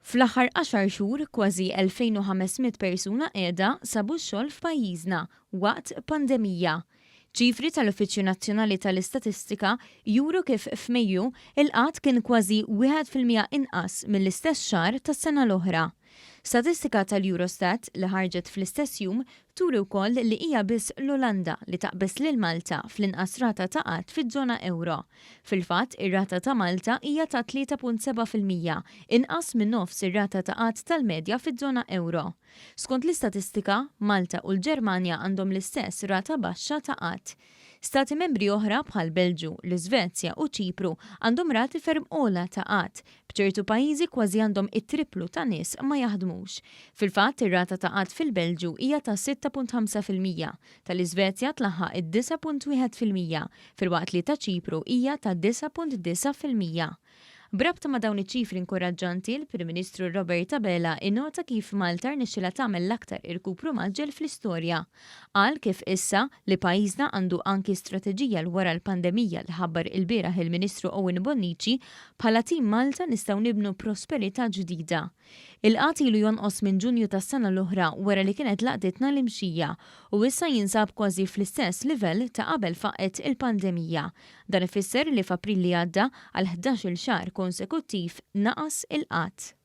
Fl-aħħar 10 xhur kważi 2500 persuna qiegħda sabu x-xogħol f'pajjiżna waqt pandemija. Ċifri tal-Uffiċċju Nazzjonali tal-Istatistika juru kif f'Mejju il-qatt kien kważi 1% inqas mill-istess xahar tas-sena l-oħra. Statistika tal-Eurostat li ħarġet fl-istess jum turi wkoll li hija biss l-Olanda li taqbes lil Malta fl-inqas rata ta' qatt fiż-żona euro. Fil-fatt, ir-rata ta' Malta hija ta' 3.7%, inqas minn nofs ir-rata ta' qatt tal-medja fiż-żona euro. Skont l-istatistika, Malta u l-Ġermanja għandhom l-istess rata baxxa ta' qatt. Stati membri oħra bħal Belġu, l-Iżvezja u Ċipru għandhom rati ferm ola ta' qatt, b'ċertu pajjiżi kważi għandhom it-triplu ta' nies ma jaħdmux. Fil-fatt, ir-rata ta' qatt fil-Belġu hija ta' 6.5%, tal-Iżvezja tlaħħaq id-9.1%, filwaqt li ta' Ċipru hija ta' 9.9%. Brabta ma' dawn iċ-ċifri inkoraġġanti, il-Prim Ministru Robert Abela innota kif Malta rnexxilha tagħmel l-aktar irkupru maġġel fl-istorja. Qal kif issa li pajjiżna għandu anki strateġija l wara l-pandemija li ħabbar il-bieraħ il-Ministru Owen Bonnici bħala tim Malta nistgħu nibnu prosperità ġdida. Il-qatt ilu jonqos minn Ġunju tas-sena l-oħra wara li kienet laqditna l-imxija u issa jinsab kważi fl-istess livell ta' qabel faqet il-pandemija. Dan ifisser li f'April li għadda għal 11-il xahar konsekuttiv naqas il-qatt.